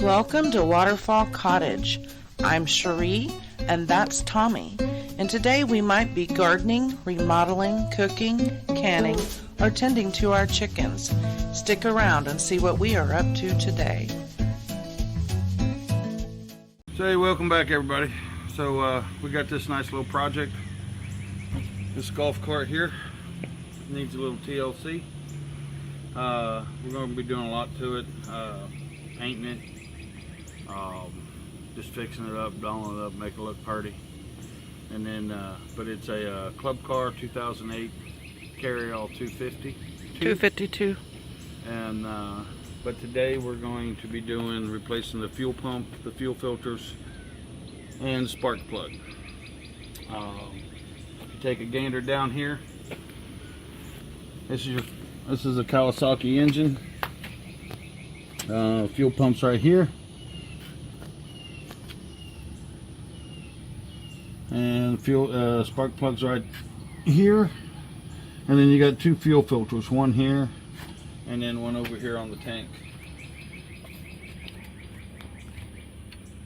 Welcome to Waterfall Cottage. I'm Cherie, and that's Tommy. And today we might be gardening, remodeling, cooking, canning, or tending to our chickens. Stick around and see what we are up to today. So hey, welcome back everybody. So we got this nice little project. This golf cart here needs a little TLC. We're going to be doing a lot to it, painting it, just fixing it up, dolling it up, make it look pretty. And then, but it's a Club Car 2008 Carryall 252. And but today we're going to be replacing the fuel pump, the fuel filters, and spark plug. Take a gander down here. This is a Kawasaki engine. Fuel pumps right here, and fuel spark plugs right here, and then you got two fuel filters, one here and then one over here on the tank.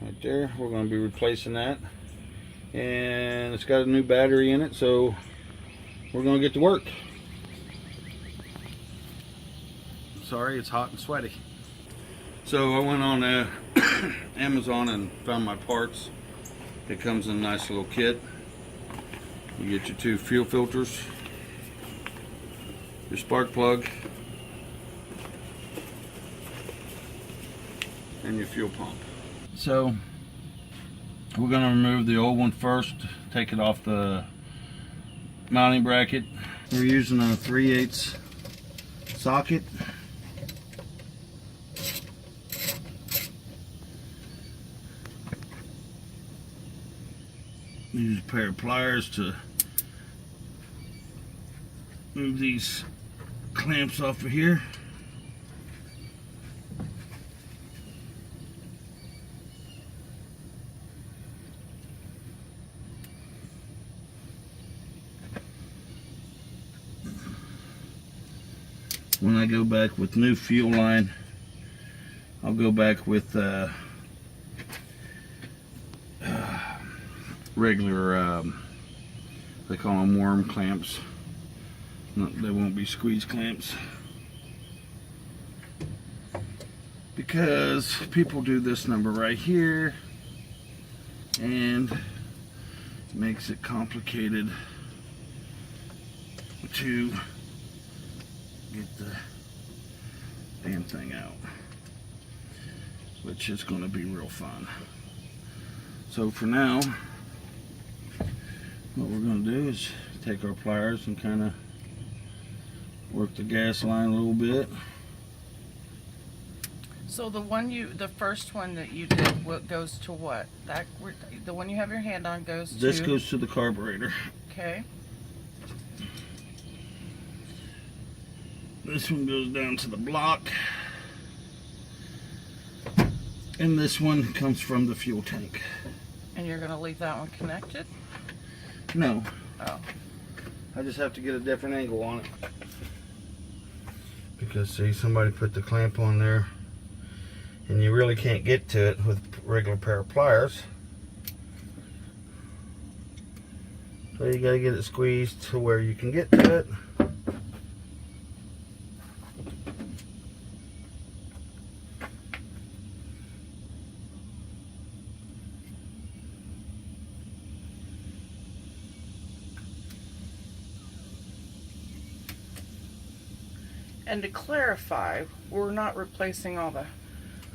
Right there, we're going to be replacing that, and it's got a new battery in it, so we're going to get to work. Sorry, it's hot and sweaty. So I went on Amazon and found my parts. It comes in a nice little kit. You get your two fuel filters, your spark plug, and your fuel pump. So we're going to remove the old one first, take it off the mounting bracket. We're using a 3/8 socket. Use a pair of pliers to move these clamps off of here. When I go back with new fuel line, I'll go back with regular, they call them worm clamps. They won't be squeeze clamps, because people do this number right here and it makes it complicated to get the damn thing out, which is going to be real fun. So for now, what we're going to do is take our pliers and kind of work the gas line a little bit. So the first one that you did, what goes to what? The one you have your hand on goes to? This goes to the carburetor. Okay. This one goes down to the block. And this one comes from the fuel tank. And you're going to leave that one connected? No. Oh. I just have to get a different angle on it. Because see, somebody put the clamp on there and you really can't get to it with a regular pair of pliers. So you gotta get it squeezed to where you can get to it. And to clarify, we're not replacing all the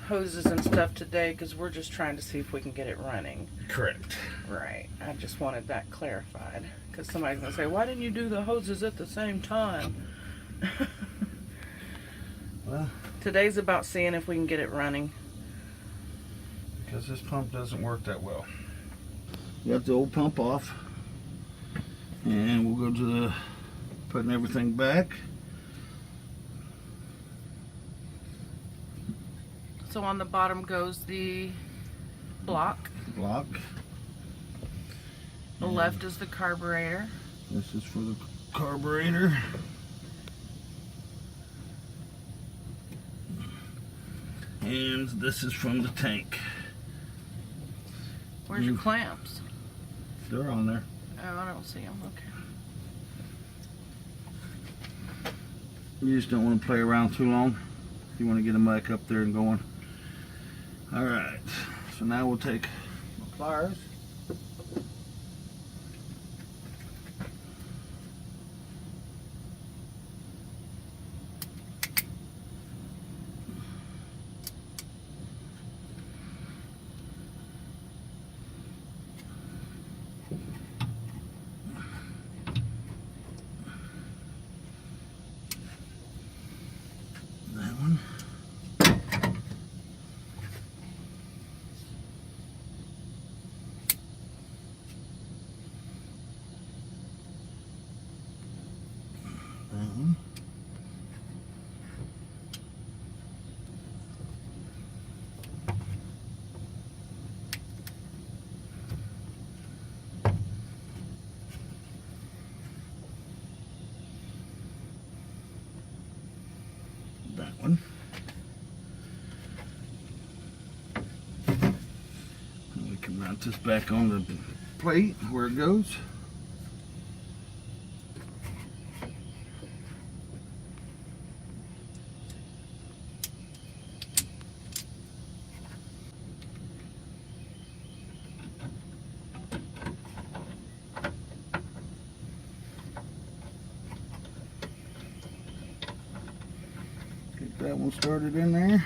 hoses and stuff today because we're just trying to see if we can get it running. Correct. Right. I just wanted that clarified because somebody's going to say, why didn't you do the hoses at the same time? Well, today's about seeing if we can get it running. Because this pump doesn't work that well. You got the old pump off. And we'll go to the putting everything back. So on the bottom goes the block. The left is the carburetor. This is for the carburetor. And this is from the tank. Where's your clamps? They're on there. Oh, I don't see them. Okay. You just don't want to play around too long. You want to get them back up there and going. Alright, so now we'll take the pliers. That one. That one. That one. And we can mount this back on the plate where it goes. Get that one started in there.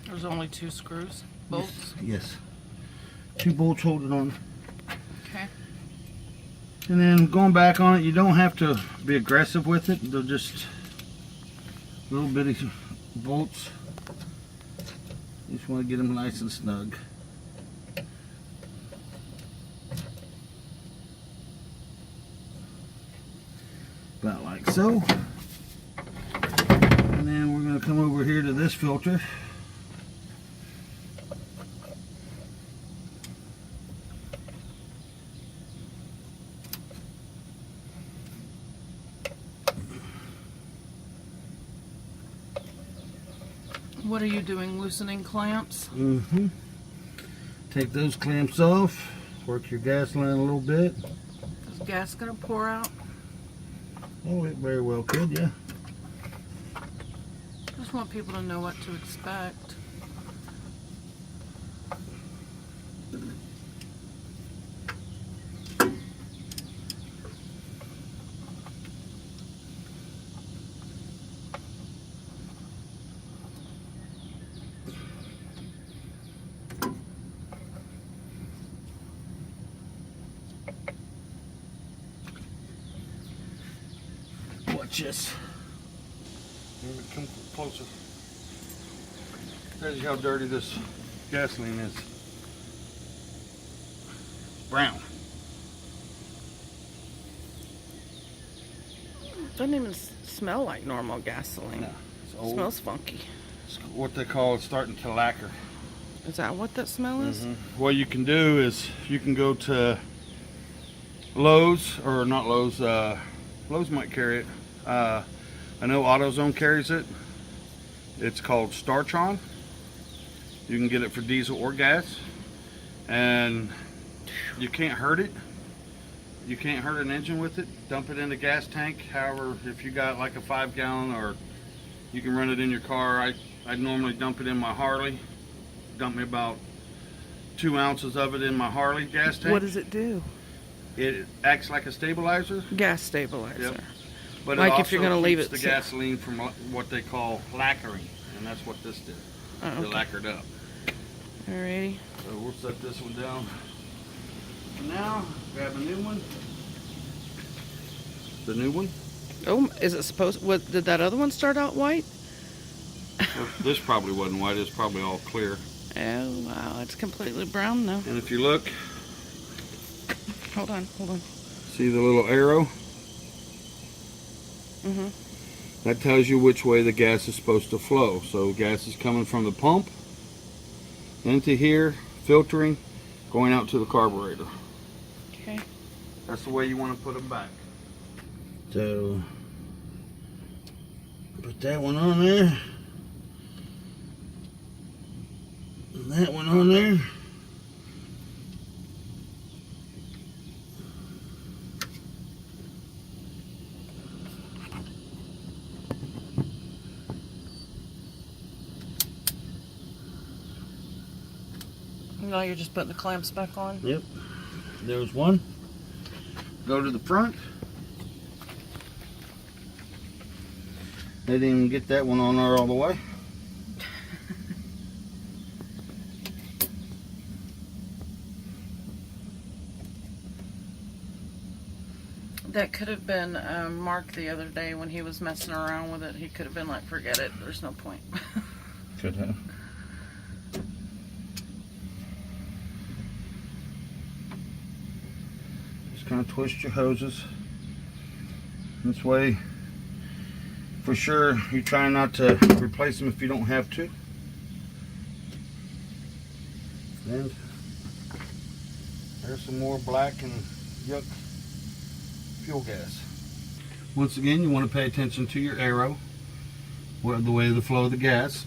There's only 2 screws, bolts. Yes. 2 bolts holding on. Okay. And then going back on it, you don't have to be aggressive with it. They're just little bitty bolts. You just want to get them nice and snug. About like so. And then we're going to come over here to this filter. What are you doing, loosening clamps? Mm-hmm. Take those clamps off. Work your gas line a little bit. Is gas gonna pour out? Oh, it very well could, yeah. Just want people to know what to expect. Watch this. Come closer. There's how dirty this gasoline is. Brown. Doesn't even smell like normal gasoline. No, it's old. Smells funky. It's what they call it starting to lacquer. Is that what that smell is? What you can do is you can go to Lowe's, or not Lowe's, Lowe's might carry it. I know AutoZone carries it. It's called Startron. You can get it for diesel or gas, and you can't hurt it. You can't hurt an engine with it. Dump it in the gas tank. However, if you got like a 5-gallon, or you can run it in your car. I normally dump it in my Harley. Dump me about 2 ounces of it in my Harley gas tank. What does it do? It acts like a stabilizer. Gas stabilizer. Yep. But Like it also if you're going to leave keeps it the sit- gasoline from what they call lacquering, and that's what this did. Oh, It okay. lacquered up. Alrighty. So we'll set this one down. Now, grab a new one. The new one. Oh, is it supposed? What did that other one start out white? Well, this probably wasn't white. It's probably all clear. Oh wow, it's completely brown now. And if you look, Hold on. see the little arrow? That tells you which way the gas is supposed to flow. So gas is coming from the pump into here, filtering, going out to the carburetor. Okay. That's the way you want to put them back. So put that one on there. And that one on there. Now you're just putting the clamps back on? Yep. There's one. Go to the front. They didn't even get that one on there all the way. That could have been Mark the other day when he was messing around with it. He could have been like, forget it, there's no point. Could have. Just kind of twist your hoses. This way, for sure, you try not to replace them if you don't have to. And there's some more black and yuck fuel gas. Once again, you want to pay attention to your arrow, the way of the flow of the gas.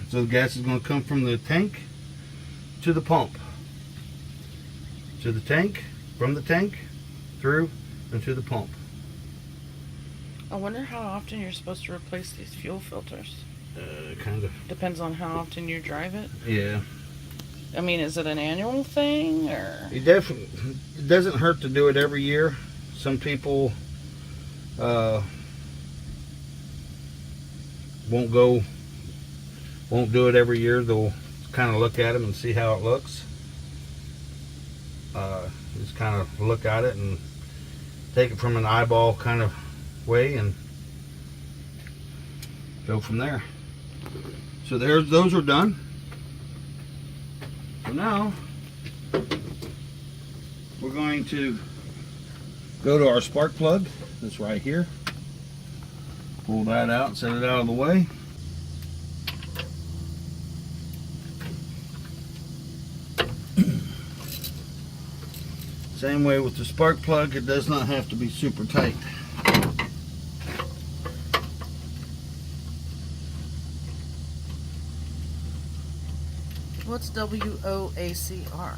So the gas is going to come from the tank to the pump, to the tank, from the tank, through, and to the pump. I wonder how often you're supposed to replace these fuel filters. Kind of. Depends on how often you drive it. Yeah. I mean, is it an annual thing, or? It doesn't hurt to do it every year. Some people won't do it every year. They'll kind of look at them and see how it looks. Just kind of look at it and take it from an eyeball kind of way and go from there. So those are done. So now we're going to go to our spark plug that's right here. Pull that out and set it out of the way. Same way with the spark plug, it does not have to be super tight. What's WOACR?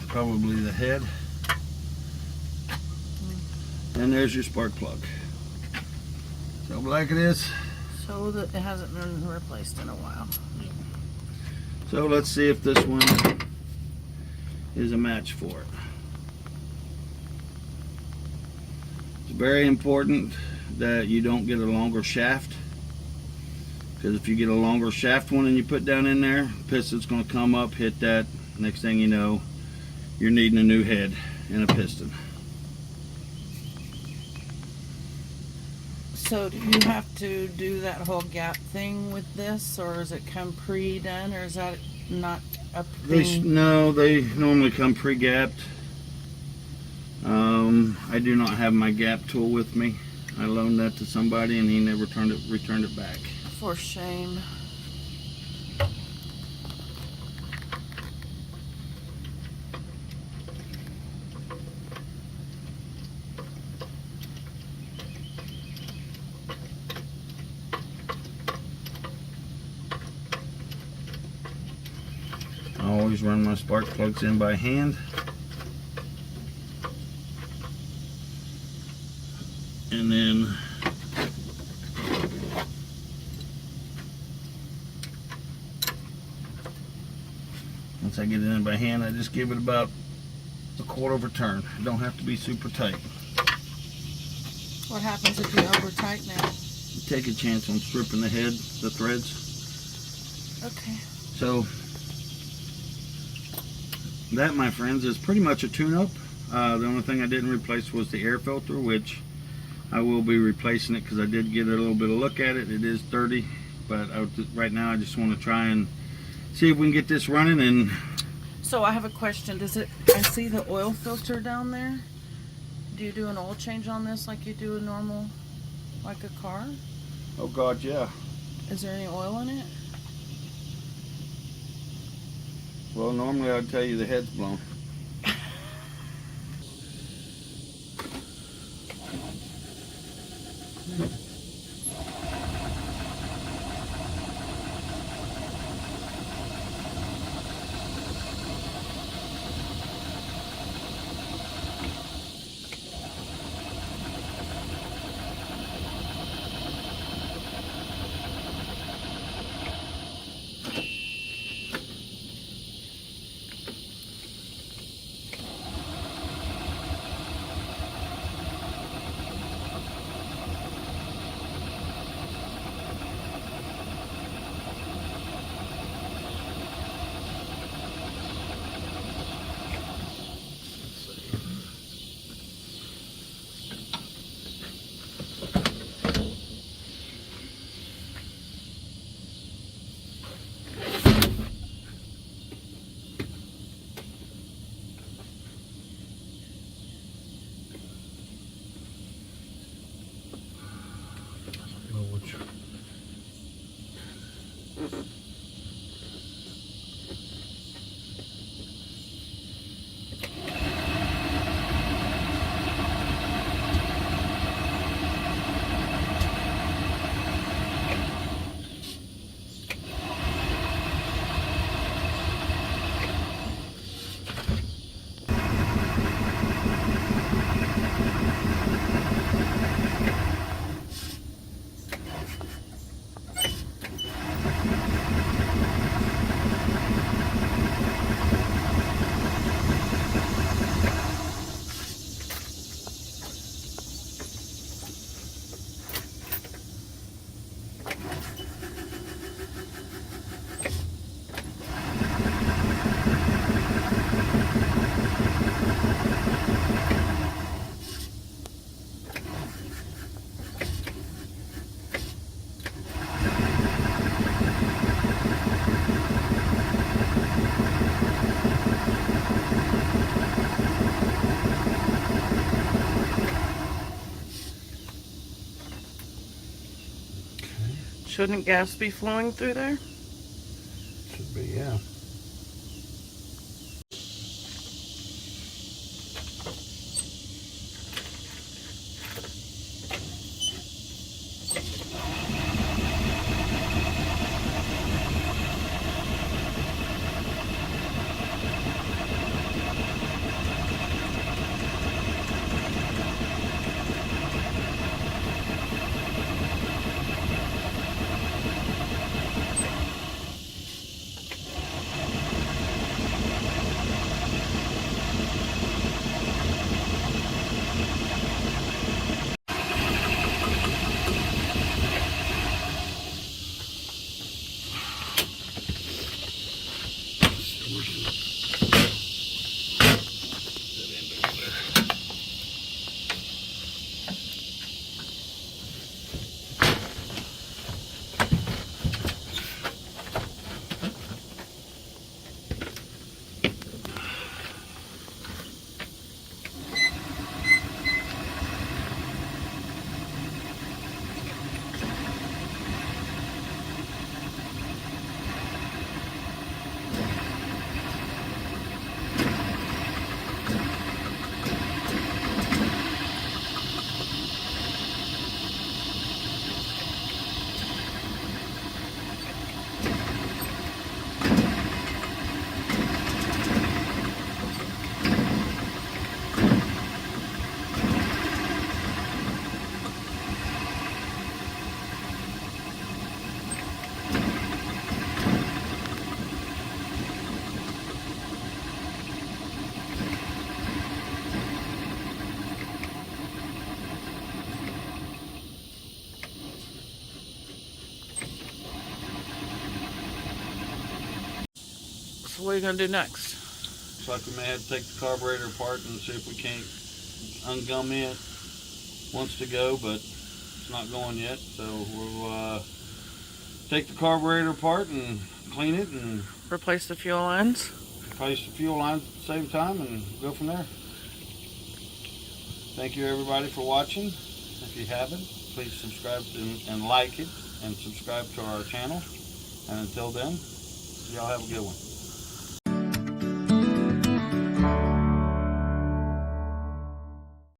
Probably the head. And there's your spark plug. So black it is. So that it hasn't been replaced in a while. So let's see if this one is a match for it. It's very important that you don't get a longer shaft, because if you get a longer shaft one and you put down in there, piston's going to come up, hit that. Next thing you know, you're needing a new head and a piston. So do you have to do that whole gap thing with this, or is it come pre-done, or is that not a thing? No, they normally come pre-gapped. I do not have my gap tool with me. I loaned that to somebody and he never returned it back. For shame. I always run my spark plugs in by hand. And then once I get it in by hand, I just give it about a quarter of a turn. It don't have to be super tight. What happens if you over tighten it? You take a chance on stripping the head, the threads. Okay. So that, my friends, is pretty much a tune-up. The only thing I didn't replace was the air filter, which I will be replacing it because I did get a little bit of look at it. It is dirty, but right now I just want to try and see if we can get this running. And so I have a question. I see the oil filter down there. Do you do an oil change on this like you do a normal Like a car? Oh God, yeah. Is there any oil in it? Well, normally I'd tell you the head's blown. Shouldn't gas be flowing through there? Should be, yeah. So what are you going to do next? Looks like we may have to take the carburetor apart and see if we can't ungum it. Wants to go, but it's not going yet. So we'll take the carburetor apart and clean it and Replace the fuel lines? replace the fuel lines at the same time and go from there. Thank you everybody for watching, if you haven't. please subscribe and like it and subscribe to our channel. And until then, y'all have a good one.